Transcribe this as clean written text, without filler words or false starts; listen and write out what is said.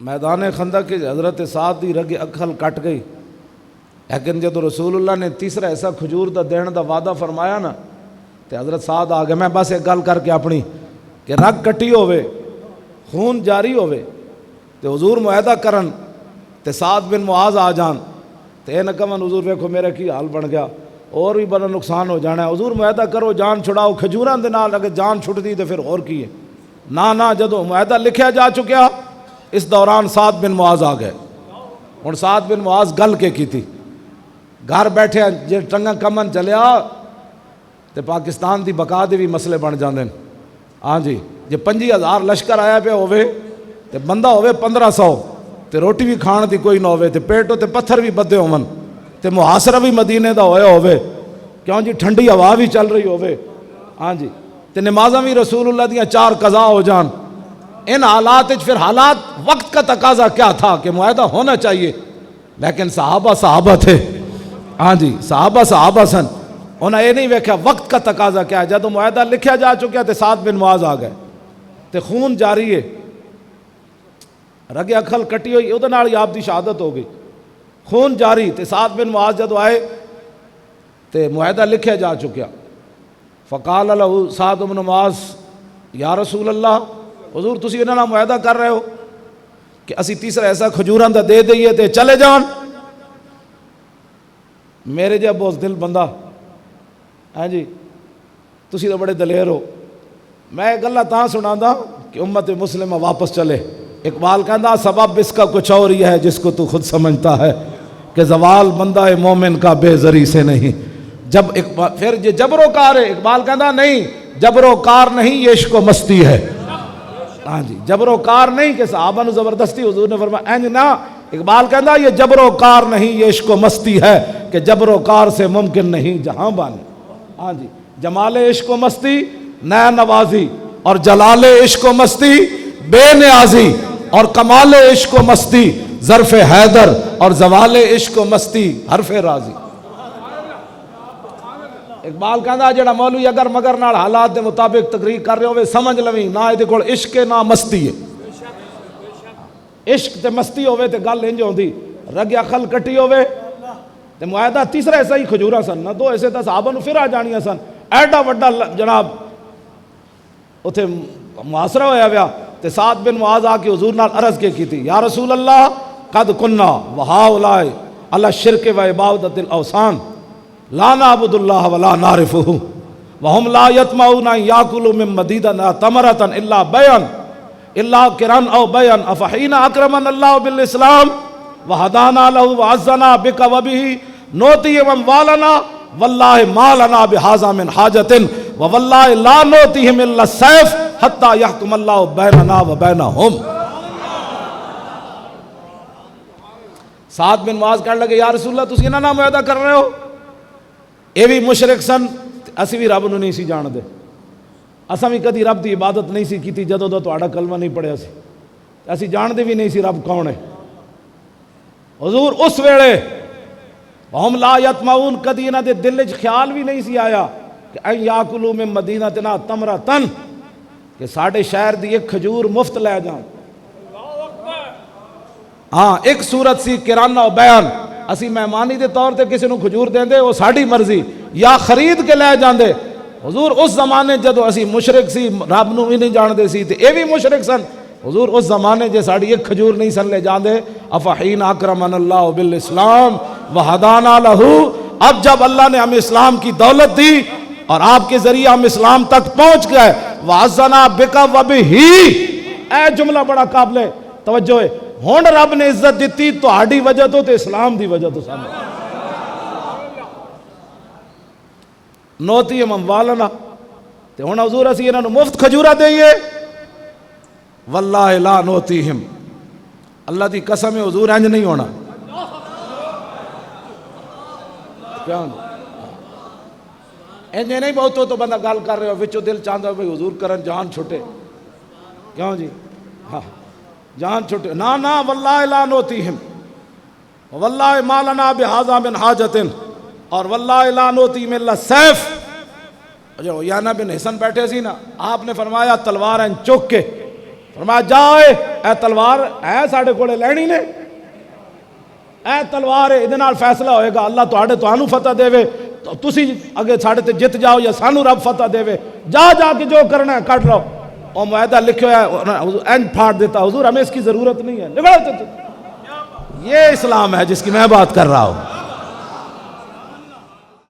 میدان خندق کے حضرت سعد دی رگ اکھل کٹ گئی، لیکن جب رسول اللہ نے تیسرا ایسا کھجور دا دین دا وعدہ فرمایا نا تے حضرت سعد آ گئے. میں بس ایک گل کر کے اپنی کہ رگ کٹی ہوئے، خون جاری ہوئے تے حضور معاہدہ کرن تے سعد بن معاذ آ جان تے اے نہ کہن حضور ویکھو میرا کی حال بن گیا، اور بھی بڑا نقصان ہو جانا ہے. حضور معاہدہ کرو جان چھڑاؤ، کھجوراں دے نال اگر جان چھٹ دی تے پھر اور کی ہے. نہ جدو معاہدہ لکھیا جا چکیا اس دوران سعد بن معاذ آ گئے. ہن سعد بن معاذ گل کے کیتی، گھر بیٹھے جے ٹنگا کمن چلیا تے پاکستان دی بقا دے بھی مسئلے بن جاندے. ہاں جی، جے 25,000 لشکر آیا پیا ہوئے تے بندہ ہوئے 1500 تے روٹی بھی کھان دی کوئی نہ ہوئے تے پیٹوں تے پتھر بھی بدے ہون تے محاصرہ بھی مدینے دا ہویا ہوئے، کیوں جی ٹھنڈی ہوا بھی چل رہی ہوئے. ہاں جی، تے نمازاں بھی رسول اللہ دیاں 4 قضا ہو جان. ان حالات پھر حالات وقت کا تقاضا کیا تھا کہ معاہدہ ہونا چاہیے، لیکن صحابہ تھے. ہاں جی، صحابہ سن، انہیں یہ نہیں ویکھا وقت کا تقاضا کیا ہے. جب معاہدہ لکھیا جا چکیا تے سعد بن معاذ آ گئے تے خون جاری ہے، رگ اکھل کٹی ہوئی، اودے نال ہی آپ دی شہادت ہو گئی، خون جاری. تے سعد بن معاذ جدو آئے تے معاہدہ لکھیا جا چکیا. فقال له سعد بن معاذ یا رسول اللہ، حضور تسی انہاں نال معاہدہ کر رہے ہو کہ اسی تیسرا ایسا کھجوراں دا دے دئیے تے چلے جان. میرے جا بہت دل بندہ، ہاں جی تسی تو بڑے دلیر ہو. میں گلا تاں سناندا کہ امت مسلمہ واپس چلے. اقبال کہندا سبب اس کا کچھ اور ہی ہے جس کو تو خود سمجھتا ہے کہ زوال بندہ مومن کا بے زری سے نہیں. جب پھر یہ جبر و کار ہے، اقبال کہندا نہیں جبر و کار نہیں یہ عشق و مستی ہے. ہاں جی، جبر و کار نہیں کہ صحابہ نے زبردستی حضور نے فرمایا اینج نہ. اقبال کہندا یہ جبر و کار نہیں یہ عشق و مستی ہے کہ جبر و کار سے ممکن نہیں جہاں بانی. ہاں جی، جمال عشق و مستی نیا نوازی، اور جلال عشق و مستی بے نیازی، اور کمال عشق و مستی ظرف حیدر، اور زوال عشق و مستی حرف راضی. اقبال کہندا جڑا مولوی اگر مگر نال حالات دے مطابق تقریر کر رہے ہوئے سمجھ لویں نہ یہ کول عشق ہے نہ مستی ہے. عشق تے مستی ہوئے تے گل انج ہوندی. رگ اکھل کٹی ہوئے تے معاہدہ تیسرا ایسا ہی کھجوراں سن، نہ 2 ایسے تے صحابہ نو پھر آ جانیاں سن. ایڈا وڈا جناب اتھے محاصرہ ہویا ویا تے سعد بن معاذ آ کے حضور نال عرض کی تھی، یا رسول اللہ قد کننا وہاؤلاء علی الشرک و عبادت الاوثان لا نعبد اللہ ولا نعرفہ وهم لا يطمعون ان ياكلوا من مديدنا تمرة الا بيعا الا قران او بيعا افحين اكرمنا الله بالاسلام وهدانا له وعزنا بك وبه نؤتي اموالنا والله ما لنا بهذا من حاجة ووالله لا نؤتيهم الا السيف حتى يحكم الله بيننا وبينهم. سعد بن معاذ کہنے لگے یا رسول اللہ تسی انہاں نال معاہدہ کر رہے ہو، اے بھی مشرک سن، اسی بھی رب نو نہیں سی جان دے، اساں بھی کدی رب دی عبادت نہیں سی کیتی جدوں دا تہاڈا کلمہ نہیں پڑھیا سی، اسی جان دے بھی نہیں سی رب کون ہے. حضور اس ویلے ہم لا یطمعون کدی انہاں دے دل وچ خیال بھی نہیں سی آیا کہ ان یاکلوا من مدینتنا تمرتن کہ ساڈے شہر دی ایک کھجور مفت لے جان. ہاں ایک صورت سی کرانہ و بیان، اسی مہمانی دے طور تے کسی نو کھجور دیندے وہ ساڑی مرضی، یا خرید کے لے جاندے. حضور اس زمانے جدو اسی مشرک سی رب نو بھی نہیں جان دے سی تے اے بھی مشرک سن، حضور اس زمانے جے ساڑی ایک کھجور نہیں سن لے جاندے. افحین اکرمن اللہ بالاسلام وہدانا لہو، اب جب اللہ نے ہمیں اسلام کی دولت دی اور آپ کے ذریعے ہم اسلام تک پہنچ گئے، وعزنا بک وبہ، اے جملہ بڑا قابل توجہ ہے. ہون رب نے عزت دیتی تو آڑی وجہ تو تے اسلام دی وجہ تو سامنے نوتی اموالنا تے ہون حضور اسی انہاں نو مفت کھجورا دئیے. واللہ لا نوتیہم، اللہ دی قسم ہے حضور انج نہیں ہونا. کیوں انج نہیں بہت تو بندہ گل کر رہے ہو وچو دل چاہتا بھئی حضور کرن جان چھٹے، کیوں جی ہاں جان چھٹے. نا واللہ لا نوتیہم واللہ ما لنا بہذا من حاجت اور واللہ لا نوتیہم الا السیف. جو یانہ بن حسن بیٹھے سی نا، آپ نے فرمایا تلوار چوک کے فرمایا جائے اے تلوار ہے ساڑھے کوڑے لینی نے، اے تلوار ہے ادھے نال فیصلہ ہوئے گا، اللہ تانوں فتح دے وے، تسی اگے ساڑھے تے جت جاؤ یا سانو رب فتح دے وے، جا کے جو کرنا ہے کٹ لو۔ اور معاہدہ لکھو ہے اینڈ پھاڑ دیتا، حضور ہمیں اس کی ضرورت نہیں ہے، یہ اسلام ہے جس کی میں بات کر رہا ہوں۔